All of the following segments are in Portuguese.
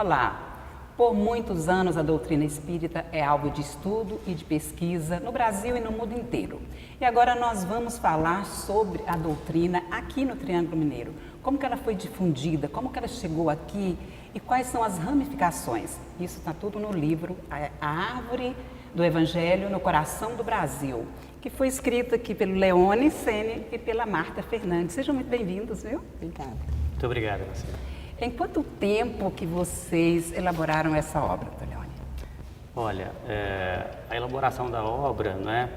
Olá! Por muitos anos a doutrina espírita é alvo de estudo e de pesquisa no Brasil e no mundo inteiro. E agora nós vamos falar sobre a doutrina aqui no Triângulo Mineiro. Como que ela foi difundida, como que ela chegou aqui e quais são as ramificações. Isso está tudo no livro A Árvore do Evangelho no Coração do Brasil, que foi escrito aqui pelo Leone Sene e pela Marta Fernandes. Sejam muito bem-vindos, viu? Obrigada. Muito obrigado, você. Em quanto tempo que vocês elaboraram essa obra, Leone? Olha, a elaboração da obra, né,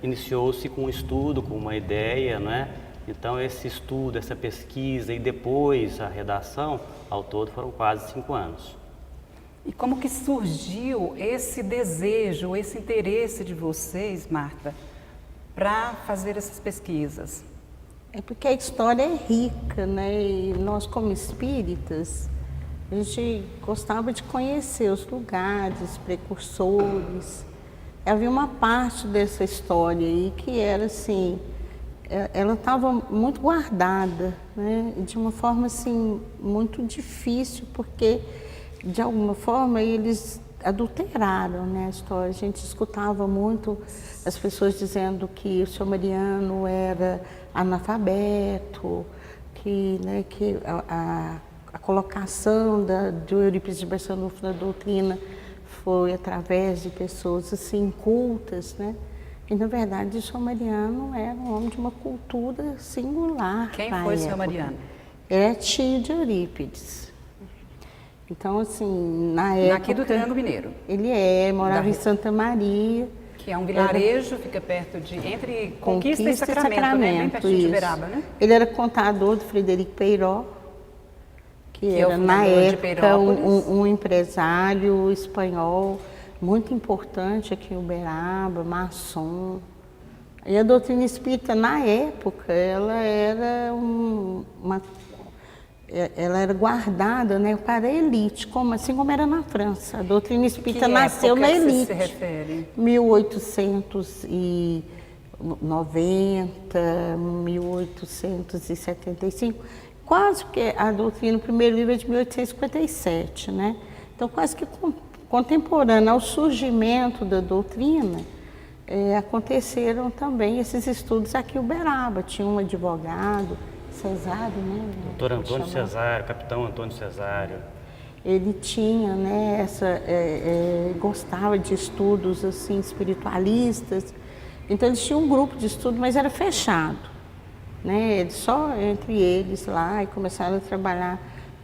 iniciou-se com um estudo, com uma ideia, né? Então esse estudo, essa pesquisa e depois a redação, ao todo foram quase 5 anos. E como que surgiu esse desejo, esse interesse de vocês, Marta, para fazer essas pesquisas? É porque a história é rica, né? E nós, como espíritas, a gente gostava de conhecer os lugares, os precursores. Havia uma parte dessa história aí que era assim, ela estava muito guardada, né? De uma forma assim, muito difícil, porque de alguma forma eles adulteraram, né, a história. A gente escutava muito as pessoas dizendo que o senhor Mariano era analfabeto, que, né, que a colocação do Eurípides de Barçanufo na doutrina foi através de pessoas assim incultas, né? E na verdade o senhor Mariano era um homem de uma cultura singular. Quem foi o senhor Mariano? É tio de Eurípides. Então, assim, na época... Aqui do Triângulo Mineiro. Ele morava em Santa Maria. Que é um vilarejo, fica perto de... Entre Conquista e Sacramento, né? Bem pertinho de Uberaba, né? Ele era contador do Frederico Peiró, que era, na época, um empresário espanhol muito importante aqui em Uberaba, maçom. E a doutrina espírita, na época, ela era ela era guardada, né, para a elite, assim como era na França. A doutrina espírita nasceu na elite. Que se refere? 1890, 1875, quase que a doutrina, o primeiro livro é de 1857, né? Então, quase que contemporâneo ao surgimento da doutrina, aconteceram também esses estudos aqui em Uberaba. Tinha um advogado, Cesário, né? Doutor Antônio Cesário, capitão Antônio Cesário. Ele tinha, né, gostava de estudos assim espiritualistas. Então eles tinham um grupo de estudo, mas era fechado, né? Só entre eles lá, e começaram a trabalhar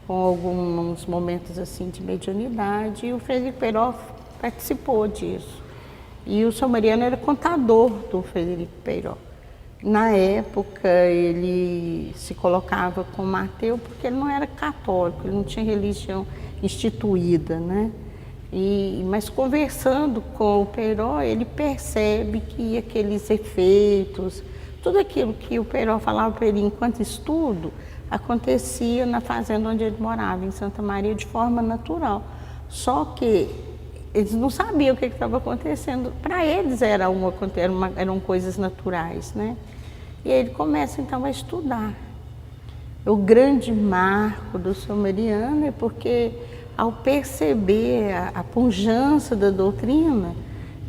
com alguns momentos assim de mediunidade, e o Frederico Peiró participou disso. E o senhor Mariano era contador do Frederico Peiró. Na época, ele se colocava como ateu porque ele não era católico, ele não tinha religião instituída, né? Mas conversando com o Peiró, ele percebe que aqueles efeitos, tudo aquilo que o Peiró falava para ele enquanto estudo, acontecia na fazenda onde ele morava, em Santa Maria, de forma natural. Só que eles não sabiam o que estava acontecendo. Para eles eram coisas naturais, né? E aí ele começa então a estudar. O grande marco do senhor Mariano é porque, ao perceber a pujança da doutrina,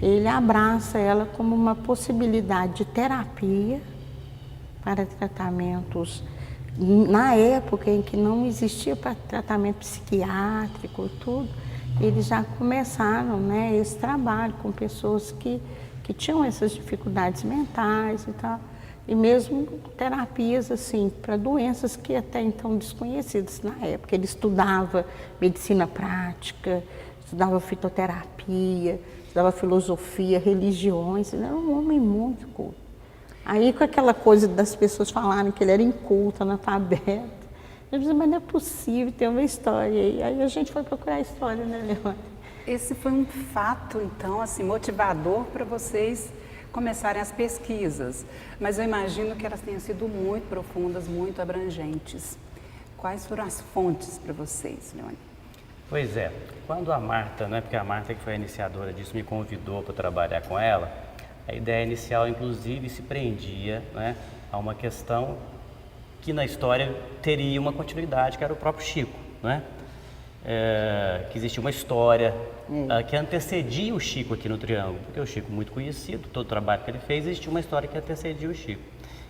ele abraça ela como uma possibilidade de terapia para tratamentos. Na época em que não existia para tratamento psiquiátrico e tudo, eles já começaram, né, esse trabalho com pessoas que tinham essas dificuldades mentais e tal, e mesmo terapias assim para doenças que até então desconhecidas na época. Ele estudava medicina prática, estudava fitoterapia, estudava filosofia, religiões. Ele era um homem muito culto. Aí, com aquela coisa das pessoas falarem que ele era inculto, analfabeto, eu disse, mas não é possível, tem uma história aí. Aí a gente foi procurar a história, né, Leone? Esse foi um fato, então, assim, motivador para vocês começarem as pesquisas. Mas eu imagino que elas tenham sido muito profundas, muito abrangentes. Quais foram as fontes para vocês, Leone? Pois é, quando a Marta, né, porque a Marta que foi a iniciadora disso, me convidou para trabalhar com ela, a ideia inicial, inclusive, se prendia, né, a uma questão que na história teria uma continuidade, que era o próprio Chico, né? que existia uma história que antecedia o Chico aqui no Triângulo, porque o Chico muito conhecido, todo o trabalho que ele fez, existia uma história que antecedia o Chico.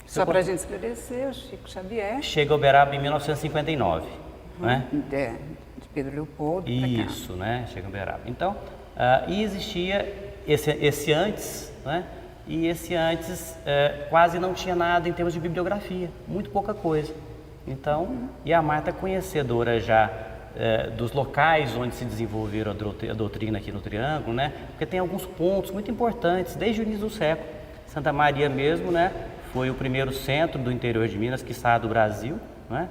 Só para a gente esclarecer, o Chico Xavier... Chega a Uberaba em 1959, né? De Pedro Leopoldo. Isso, né? Chega a Uberaba. Então, e existia esse antes, né? E esse antes quase não tinha nada em termos de bibliografia, muito pouca coisa. Então, e a Marta conhecedora já dos locais onde se desenvolveram a doutrina aqui no Triângulo, né? Porque tem alguns pontos muito importantes desde o início do século. Santa Maria mesmo, né? Foi o primeiro centro do interior de Minas, quiçá do Brasil, né?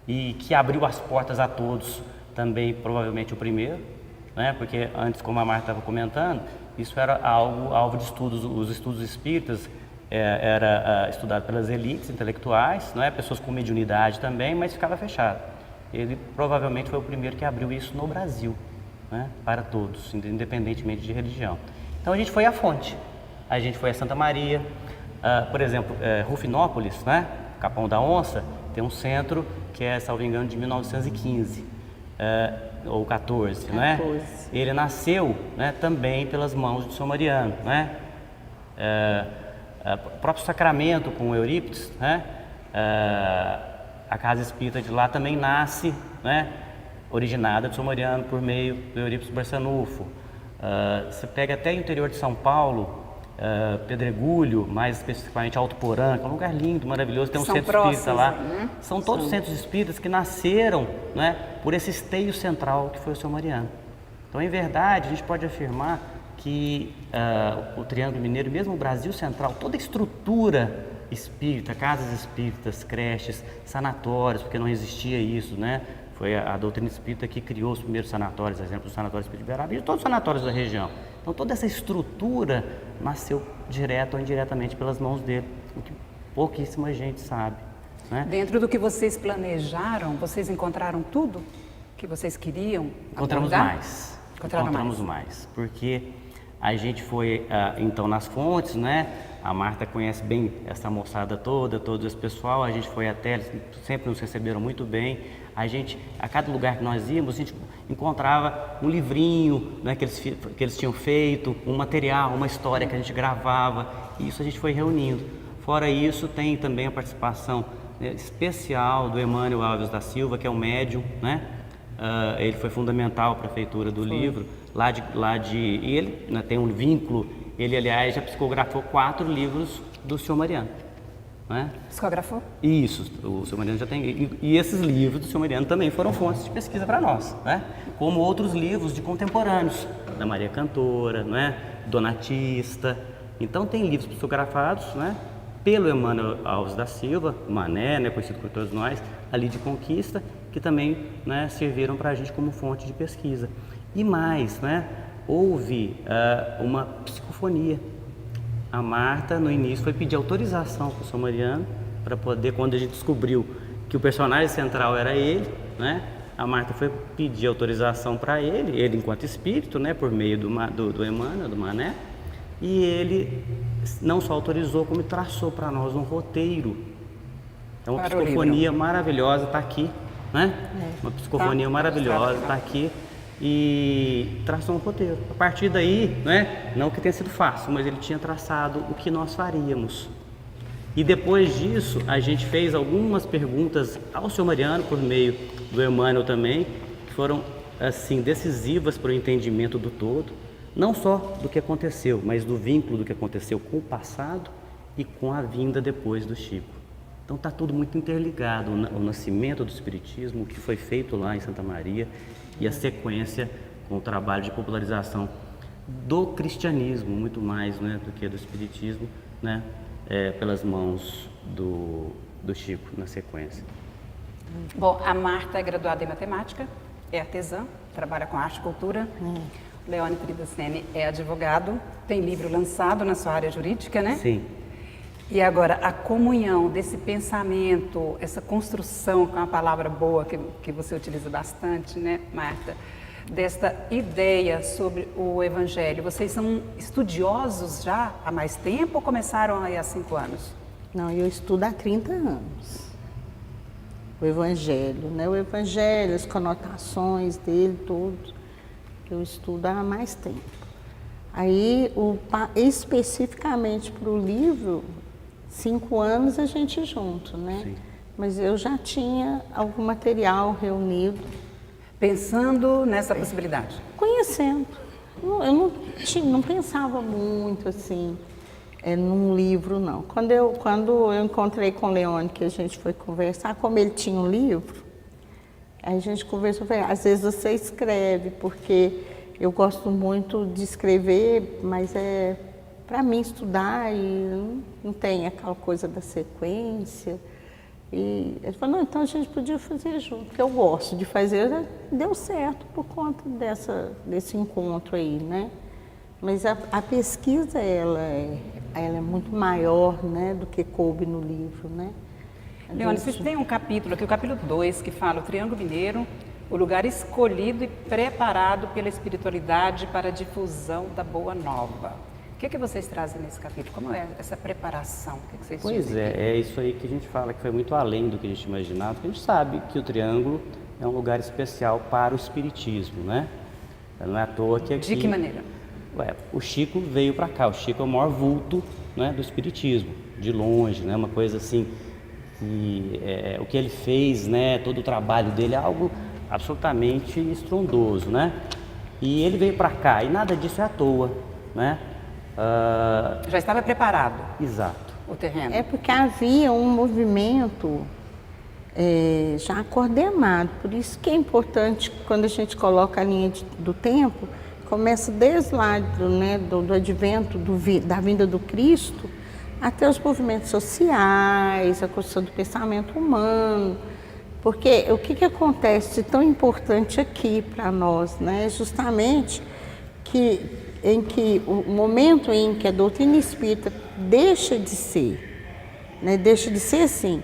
E que abriu as portas a todos, também provavelmente o primeiro, né? Porque antes, como a Marta estava comentando, isso era alvo de estudos, os estudos espíritas era estudado pelas elites intelectuais, não é? Pessoas com mediunidade também, mas ficava fechado. Ele provavelmente foi o primeiro que abriu isso no Brasil, né? Para todos, independentemente de religião. Então a gente foi à fonte, a gente foi a Santa Maria, por exemplo, Rufinópolis, né? Capão da Onça, tem um centro que é, salvo engano, de 1915 ou 14, né? Ele nasceu, né, também pelas mãos de São Mariano, né? O próprio Sacramento com o Eurípides, né? A casa espírita de lá também nasce, né? Originada de São Mariano por meio do Eurípides Barçanufo. Você pega até o interior de São Paulo, Pedregulho, mais especificamente Alto Porã, que é um lugar lindo, maravilhoso, tem um centro espírita lá. Né? São todos centros espíritas que nasceram, né, por esse esteio central que foi o São Mariano. Então, em verdade, a gente pode afirmar que o Triângulo Mineiro, mesmo o Brasil Central, toda a estrutura espírita, casas espíritas, creches, sanatórios, porque não existia isso, né? Foi a doutrina espírita que criou os primeiros sanatórios, exemplo, o Sanatório Espírita de Uberaba e todos os sanatórios da região. Então, toda essa estrutura nasceu direto ou indiretamente pelas mãos dele, o que pouquíssima gente sabe, né? Dentro do que vocês planejaram, vocês encontraram tudo que vocês queriam? Encontramos mais. Encontramos mais, porque a gente foi, então, nas fontes, né? A Marta conhece bem essa moçada toda, todo esse pessoal, a gente foi até, eles sempre nos receberam muito bem. A cada lugar que nós íamos, a gente encontrava um livrinho, né, que eles tinham feito, um material, uma história que a gente gravava, e isso a gente foi reunindo. Fora isso, tem também a participação, né, especial do Emmanuel Alves da Silva, que é um médium, né? Ele foi fundamental para a feitura do livro, e ele, né, tem um vínculo, ele, aliás, já psicografou 4 livros do Senhor Mariano. Né? Psicografou? Isso, o Senhor Mariano já tem. E esses livros do Senhor Mariano também foram fontes de pesquisa para nós, né? Como outros livros de contemporâneos, da Maria Cantora, né? Donatista. Então, tem livros psicografados, né? Pelo Emmanuel Alves da Silva, Mané, né? Conhecido por todos nós, ali de Conquista, que também, né, serviram para a gente como fonte de pesquisa. E mais, né? Houve uma psicofonia. A Marta, no início, foi pedir autorização para o São Mariano, para poder, quando a gente descobriu que o personagem central era ele, né? A Marta foi pedir autorização para ele enquanto espírito, né? Por meio do Emmanuel, do Mané, e ele não só autorizou, como traçou para nós um roteiro. É uma psicofonia maravilhosa, está aqui, né? Uma psicofonia maravilhosa, está aqui. E traçou um roteiro. A partir daí, né, não que tenha sido fácil, mas ele tinha traçado o que nós faríamos. E depois disso, a gente fez algumas perguntas ao Senhor Mariano, por meio do Emmanuel também, que foram, assim, decisivas para o entendimento do todo, não só do que aconteceu, mas do vínculo do que aconteceu com o passado e com a vinda depois do Chico. Então está tudo muito interligado, o nascimento do Espiritismo, o que foi feito lá em Santa Maria, e a sequência com o trabalho de popularização do cristianismo, muito mais, né, do que do espiritismo, né, pelas mãos do Chico na sequência. Bom, a Marta é graduada em matemática, é artesã, trabalha com arte e cultura. Leone Tridacene é advogado, tem livro lançado na sua área jurídica, né? Sim. E agora, a comunhão desse pensamento, essa construção, que é uma palavra boa que você utiliza bastante, né, Marta? Desta ideia sobre o Evangelho. Vocês são estudiosos já há mais tempo ou começaram aí há 5 anos? Não, eu estudo há 30 anos. o Evangelho, né? O Evangelho, as conotações dele, tudo, que eu estudo há mais tempo. Aí, especificamente para o livro, 5 anos a gente junto, né? Sim. Mas eu já tinha algum material reunido. Pensando nessa possibilidade. Conhecendo. Eu não pensava muito assim, num livro, não. Quando eu encontrei com o Leone, que a gente foi conversar, como ele tinha um livro, aí a gente conversou, falei, às vezes você escreve, porque eu gosto muito de escrever, mas é para mim estudar e não tem aquela coisa da sequência. E ele falou, não, então a gente podia fazer junto, porque eu gosto de fazer, deu certo por conta desse encontro aí, né? Mas a pesquisa, ela é muito maior, né, do que coube no livro, né? Leone, você tem um capítulo aqui, o capítulo 2, que fala o Triângulo Mineiro, o lugar escolhido e preparado pela espiritualidade para a difusão da Boa Nova. O que vocês trazem nesse capítulo? Como é essa preparação? O que vocês Pois dizem? é isso aí que a gente fala, que foi muito além do que a gente imaginava, porque a gente sabe que o Triângulo é um lugar especial para o espiritismo, né? Não é à toa que aqui... De que maneira? O Chico veio para cá, o Chico é o maior vulto, né, do espiritismo, de longe, né? Uma coisa assim, o que ele fez, né, todo o trabalho dele é algo absolutamente estrondoso, né? E ele veio para cá, e nada disso é à toa, né? Já estava preparado. Exato. O terreno. É porque havia um movimento já coordenado, por isso que é importante quando a gente coloca a linha do tempo, começa desde lá do advento, da vinda do Cristo, até os movimentos sociais, a construção do pensamento humano, porque o que acontece de tão importante aqui para nós, né? Justamente o momento em que a doutrina espírita deixa de ser, né? Deixa de ser assim,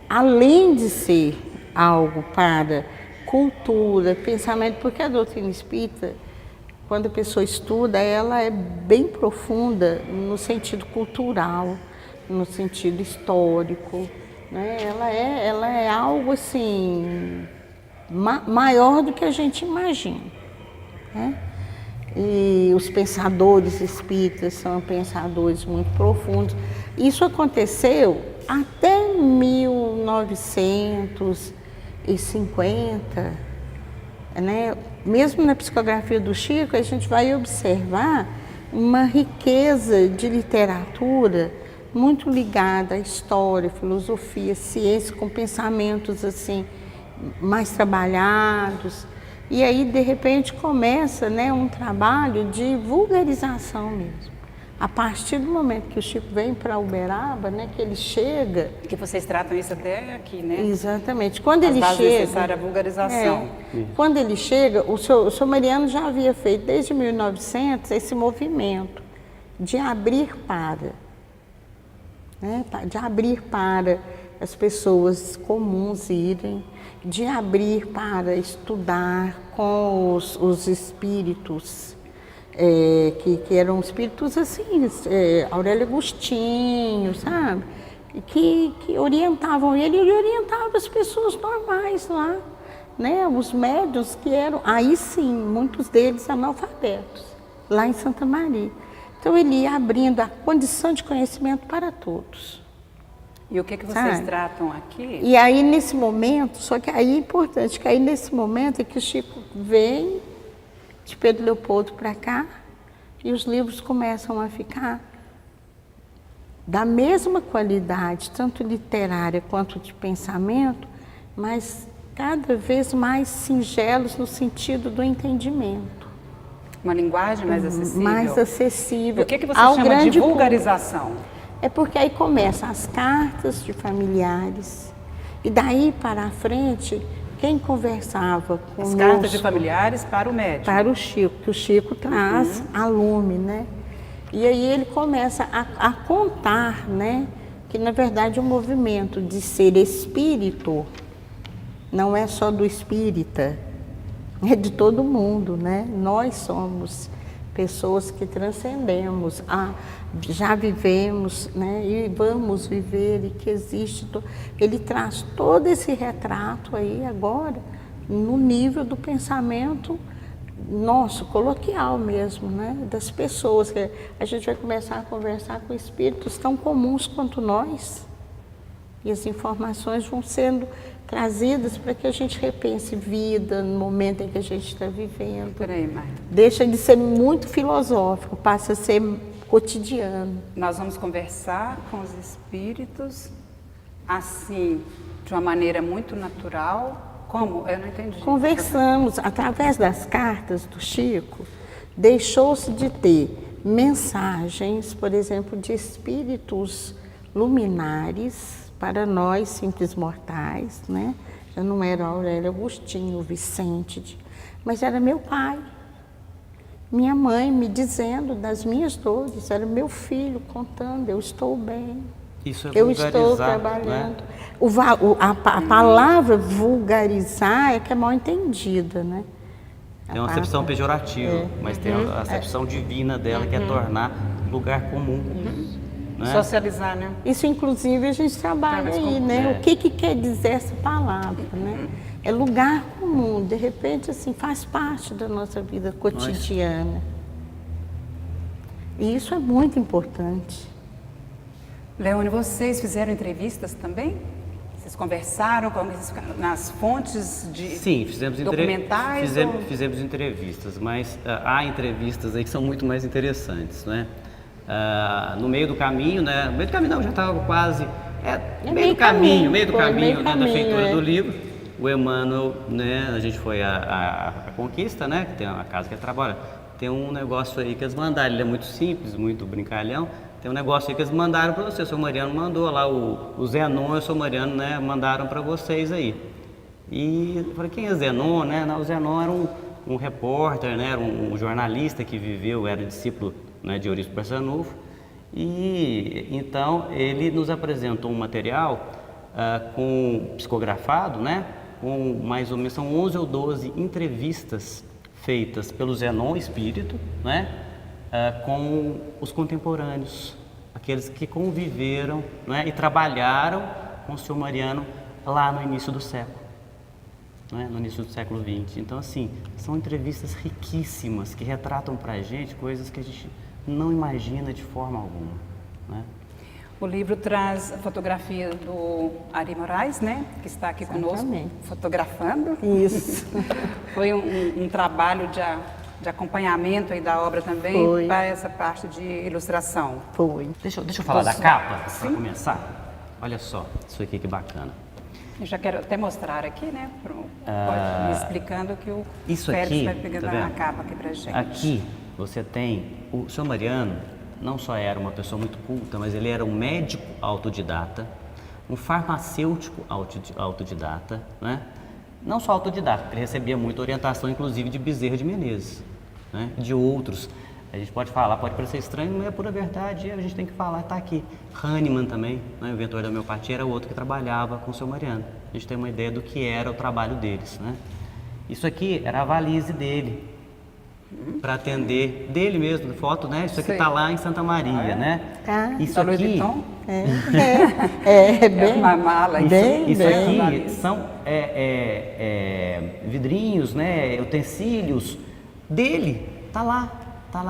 além de ser algo para cultura, pensamento, porque a doutrina espírita, quando a pessoa estuda, ela é bem profunda no sentido cultural, no sentido histórico, né? Ela é algo assim maior do que a gente imagina, né? E os pensadores espíritas são pensadores muito profundos. Isso aconteceu até 1950, né? Mesmo na psicografia do Chico, a gente vai observar uma riqueza de literatura muito ligada à história, filosofia, ciência, com pensamentos assim mais trabalhados. E aí, de repente, começa, né, um trabalho de vulgarização mesmo. A partir do momento que o Chico vem para Uberaba, né, que ele chega... Que vocês tratam isso até aqui, né? Exatamente. Quando ele bases chega... necessárias à vulgarização. Quando ele chega, o senhor Mariano já havia feito, desde 1900, esse movimento de abrir para, né, de abrir para as pessoas comuns irem, de abrir para estudar com os espíritos, que eram espíritos assim, Aurélio Agostinho, sabe? Que orientavam ele e orientavam as pessoas normais lá, né? Os médiuns que eram, aí sim, muitos deles analfabetos, lá em Santa Maria. Então ele ia abrindo a condição de conhecimento para todos. E o que vocês tratam aqui? E aí nesse momento, só que aí é importante, que aí nesse momento é que o Chico vem de Pedro Leopoldo para cá e os livros começam a ficar da mesma qualidade, tanto literária quanto de pensamento, mas cada vez mais singelos no sentido do entendimento. Uma linguagem mais acessível? Mais acessível. O que você chama de vulgarização? É porque aí começam as cartas de familiares e daí para a frente, quem conversava com as cartas de familiares para o médium? Para o Chico, que o Chico traz a lume, né? E aí ele começa a contar, né? Que na verdade o movimento de ser espírito não é só do espírita, é de todo mundo, né? Nós somos pessoas que transcendemos, já vivemos, né, e vamos viver, e que existe. Ele traz todo esse retrato aí agora no nível do pensamento nosso, coloquial mesmo, né, das pessoas. Que a gente vai começar a conversar com espíritos tão comuns quanto nós, e as informações vão sendo trazidas para que a gente repense vida no momento em que a gente está vivendo. Peraí, Marta. Deixa de ser muito filosófico, passa a ser cotidiano. Nós vamos conversar com os espíritos, assim, de uma maneira muito natural. Como? Eu não entendi. Conversamos, através das cartas do Chico, deixou-se de ter mensagens, por exemplo, de espíritos luminares para nós, simples mortais, né? Já não era Aurélio Agostinho, Vicente, mas era meu pai, minha mãe me dizendo das minhas dores, era meu filho contando, eu estou bem, Isso é eu estou trabalhando. Né? A palavra vulgarizar é que é mal entendida, né? Tem uma acepção pejorativa, mas tem a acepção divina dela, que é tornar lugar comum. Né? Socializar, né? Isso, inclusive, a gente trabalha aí, né? O que quer dizer essa palavra, né? É lugar comum, de repente, assim, faz parte da nossa vida cotidiana. E isso é muito importante. Leone, vocês fizeram entrevistas também? Vocês conversaram nas fontes de Sim, fizemos documentais? Fizemos entrevistas, mas há entrevistas aí que são muito mais interessantes, né? No meio do caminho, né? No meio do caminho não, já estava quase... meio do caminho, né, da feitura do livro. O Emmanuel, né? A gente foi a Conquista, né? Que tem uma casa que ele trabalha. Tem um negócio aí que eles mandaram, ele é muito simples, muito brincalhão. Tem um negócio aí que eles mandaram para você, o seu Mariano mandou lá, o Zenon e o seu Mariano, né? Mandaram para vocês aí. E eu falei, quem é Zenon, né? Não, o Zenon era um repórter, né? Era um jornalista que viveu, era discípulo, né, de Eurípides Barçanufo, e então ele nos apresentou um material com psicografado, né, com mais ou menos, são 11 ou 12 entrevistas feitas pelo Zenon Espírito, né, com os contemporâneos, aqueles que conviveram, né, e trabalharam com o senhor Mariano lá no início do século. No início do século XX. Então, assim, são entrevistas riquíssimas que retratam para a gente coisas que a gente não imagina de forma alguma. Né? O livro traz a fotografia do Ari Moraes, né? Que está aqui conosco, fotografando. Isso. Foi um trabalho de acompanhamento aí da obra também, para essa parte de ilustração. Foi. Deixa eu falar da capa, para começar. Olha só, isso aqui que bacana. Eu já quero até mostrar aqui, né? Pode me explicando que o Félix vai pegando a capa aqui pra gente. Aqui você tem, o senhor Mariano não só era uma pessoa muito culta, mas ele era um médico autodidata, um farmacêutico autodidata, né? Não só autodidata, porque ele recebia muita orientação, inclusive de Bezerra de Menezes, né? De outros. A gente pode falar, pode parecer estranho, mas é pura verdade, a gente tem que falar, está aqui. Hahnemann também, né, o inventor da homeopatia, era outro que trabalhava com o seu Mariano. A gente tem uma ideia do que era o trabalho deles, né? Isso aqui era a valise dele, para atender, dele mesmo, foto, né? Isso aqui está lá em Santa Maria, né? Tá. Isso aqui... bem uma mala. Isso aqui são vidrinhos, né? Utensílios dele, tá lá,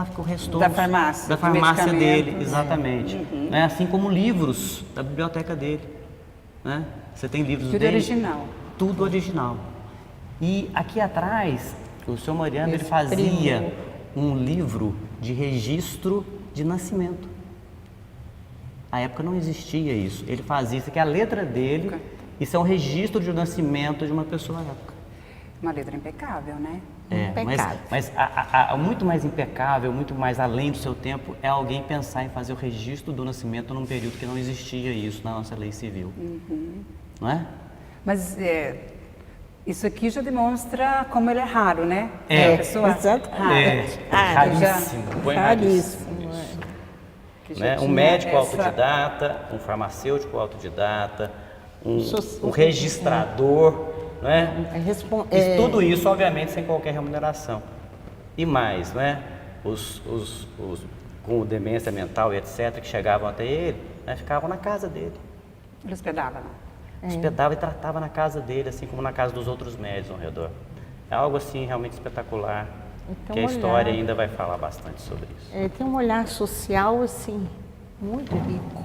ficou o resto da farmácia. Da farmácia dele, exatamente. Né? Assim como livros da biblioteca dele, né? Você tem livros tudo dele. Original. Tudo original. E aqui atrás, o senhor Mariano, ele fazia um livro de registro de nascimento. Na época não existia isso. Ele fazia isso aqui, a letra dele, isso é um registro de nascimento de uma pessoa na época. Uma letra impecável, né? Mas muito mais impecável, muito mais além do seu tempo, é alguém pensar em fazer o registro do nascimento num período que não existia isso na nossa lei civil. Não é? Mas isso aqui já demonstra como ele é raro, né? Exatamente. Raríssimo. Né? Um médico autodidata, um farmacêutico autodidata, um registrador, né? Tudo isso, obviamente, sem qualquer remuneração. E mais, né? os com demência mental e etc., que chegavam até ele, né, ficavam na casa dele. Ele hospedava, não? Hospedava e tratava na casa dele, assim como na casa dos outros médios ao redor. É algo assim realmente espetacular, Então, que a história ainda vai falar bastante sobre isso. Tem um olhar social, assim, muito rico.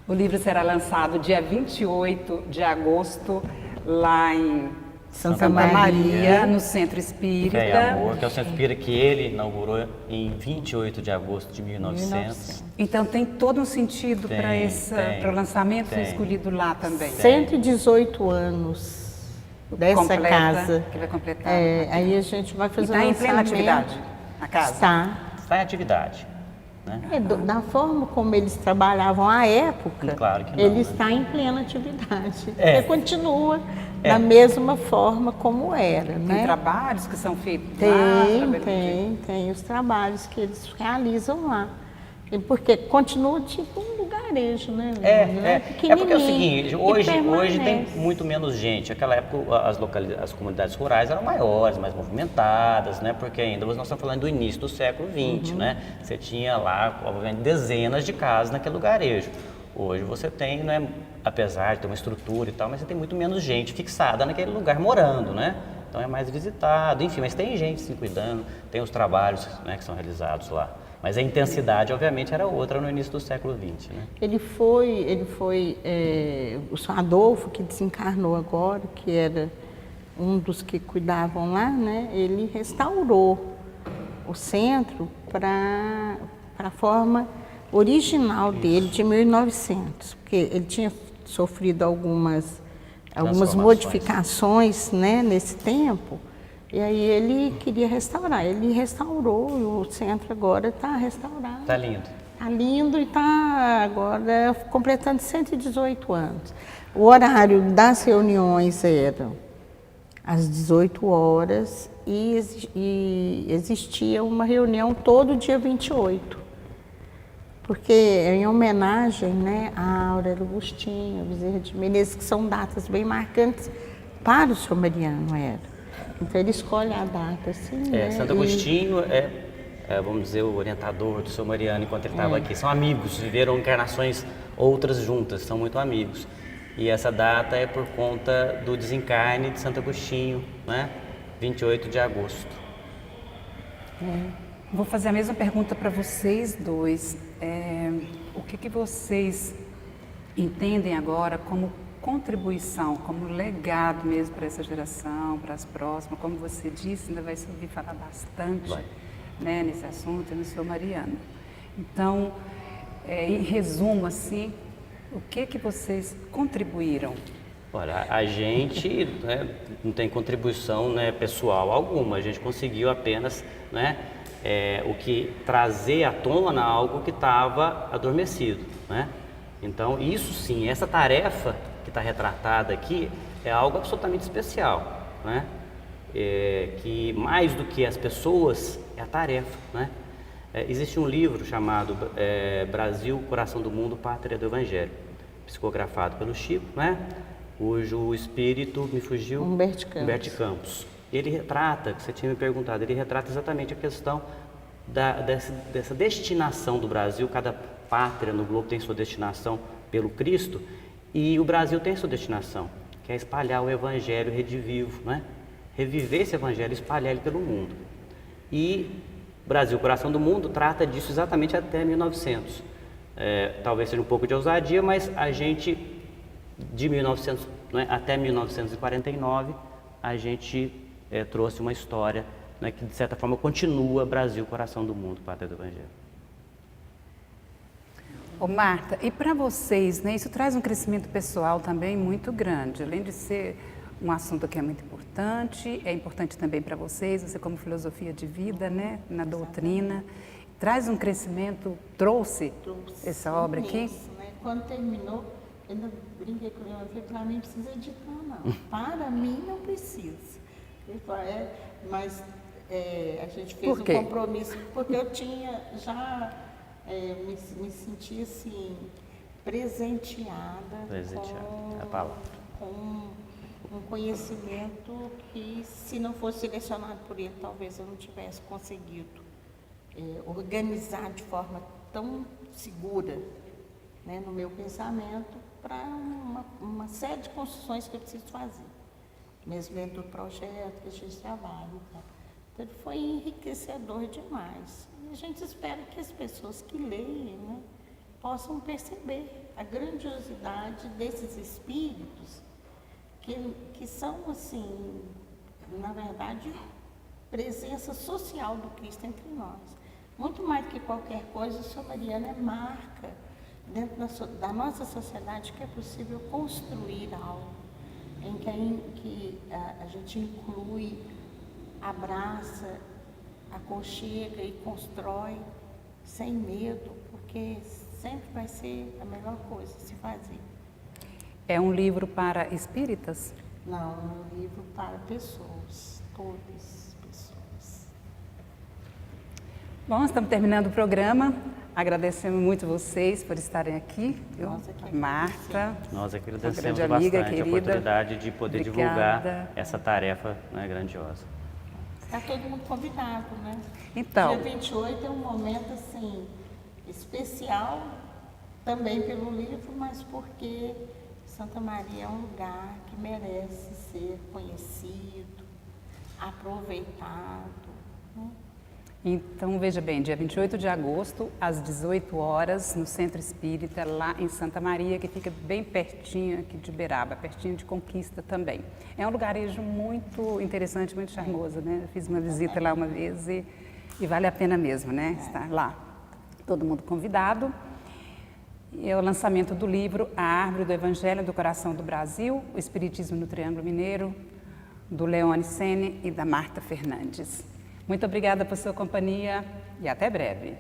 O livro será lançado dia 28 de agosto, lá em Santa Maria, no Centro Fé Espírita. e Amor, que é o Centro Espírita que ele inaugurou em 28 de agosto de 1900. Então tem todo um sentido Tem, para o lançamento tem. escolhido lá também. 118 anos dessa Completa, casa. que vai completar. Aí a gente vai fazer Está um em plena lançamento. atividade a casa? Está em atividade, né? Da forma como eles trabalhavam à época, Claro que não, ele né? está em plena atividade. É. Ele continua da mesma forma como era, Tem né? trabalhos que são feitos lá? Tem os trabalhos que eles realizam lá. Porque continua tipo um lugarejo, né? É porque é o seguinte, E hoje tem permanece. muito menos gente. Naquela época as comunidades rurais eram maiores, mais movimentadas, né? Porque ainda nós estamos falando do início do século XX, né? Você tinha lá, obviamente, dezenas de casas naquele lugarejo. Hoje você tem, né, apesar de ter uma estrutura e tal, mas você tem muito menos gente fixada naquele lugar morando, né? Então é mais visitado, enfim, mas tem gente se cuidando, tem os trabalhos, né, que são realizados lá. Mas a intensidade, obviamente, era outra no início do século XX, né? Ele foi o Sr. Adolfo, que desencarnou agora, que era um dos que cuidavam lá, né? Ele restaurou o centro para a forma original dele, de 1900, porque ele tinha sofrido algumas modificações, né, nesse tempo. E aí ele queria restaurar, ele restaurou e o centro agora está restaurado. Tá lindo. Está lindo e está agora completando 118 anos. O horário das reuniões era às 18 horas e existia uma reunião todo dia 28. Porque é em homenagem, né, a Aurélio Agostinho, Bezerra de Menezes, que são datas bem marcantes para o Sr. Mariano, era. Então ele escolhe a data assim, né? Santo Agostinho vamos dizer, o orientador do Sr. Mariano enquanto ele estava aqui. São amigos, viveram encarnações outras juntas, são muito amigos. E essa data é por conta do desencarne de Santo Agostinho, né? 28 de agosto. Vou fazer a mesma pergunta para vocês dois. O que vocês entendem agora como contribuição, como legado mesmo para essa geração, para as próximas? Como você disse, ainda vai se ouvir falar bastante, né, nesse assunto e no Sr. Mariano. Então, em resumo, assim, o que vocês contribuíram? Olha, a gente, né, não tem contribuição, né, pessoal alguma, a gente conseguiu apenas, né, trazer à tona algo que estava adormecido, né? Então, isso sim, essa tarefa que está retratada aqui é algo absolutamente especial, né? Que mais do que as pessoas é a tarefa, né? Existe um livro chamado Brasil, Coração do Mundo, Pátria do Evangelho, psicografado pelo Chico, né? Cujo espírito me fugiu, Humberto Campos. Ele retrata, que você tinha me perguntado, ele retrata exatamente a questão dessa destinação do Brasil. Cada pátria no globo tem sua destinação pelo Cristo, e o Brasil tem sua destinação, que é espalhar o Evangelho redivivo, né? Reviver esse Evangelho e espalhar ele pelo mundo. E Brasil, Coração do Mundo, trata disso exatamente até 1900. Talvez seja um pouco de ousadia, mas a gente, de 1900, né, até 1949, a gente trouxe uma história, né, que de certa forma continua Brasil, Coração do Mundo, Pátria do Evangelho. Ô Marta, e para vocês, né, isso traz um crescimento pessoal também muito grande, além de ser um assunto que é muito importante, é importante também para vocês, você como filosofia de vida, né, na doutrina, traz um crescimento, trouxe essa obra aqui? Né? Quando terminou, eu ainda brinquei com ele, falei, para mim não precisa editar não, para mim não precisa. Ele falou, mas a gente fez um compromisso, porque eu tinha já, me senti assim, presenteada com um conhecimento que, se não fosse selecionado por ele, talvez eu não tivesse conseguido organizar de forma tão segura, né, no meu pensamento, para uma série de construções que eu preciso fazer, mesmo dentro do projeto que a gente trabalha. Então, foi enriquecedor demais. E a gente espera que as pessoas que leem, né, possam perceber a grandiosidade desses espíritos que são, assim, na verdade, presença social do Cristo entre nós. Muito mais do que qualquer coisa, o São Mariano é marca dentro da nossa sociedade que é possível construir algo em que a gente inclui, abraça, aconchega e constrói sem medo, porque sempre vai ser a melhor coisa a se fazer. É um livro para espíritas? Não, é um livro para pessoas, todas pessoas. Bom, estamos terminando o programa. Agradecemos muito vocês por estarem aqui. Marta, nós aqui uma agradecemos grande amiga, bastante a querida. oportunidade de poder Obrigada. divulgar essa tarefa, né, grandiosa. Está todo mundo convidado, né? Então. Dia 28 é um momento, assim, especial, também pelo livro, mas porque Santa Maria é um lugar que merece ser conhecido, aproveitado, né? Então, veja bem, dia 28 de agosto, às 18 horas, no Centro Espírita, lá em Santa Maria, que fica bem pertinho aqui de Uberaba, pertinho de Conquista também. É um lugarejo muito interessante, muito charmoso, né? Eu fiz uma visita lá uma vez e vale a pena mesmo, né? Estar lá. Todo mundo convidado. E é o lançamento do livro A Árvore do Evangelho do Coração do Brasil, o Espiritismo no Triângulo Mineiro, do Leone Sene e da Marta Fernandes. Muito obrigada por sua companhia e até breve.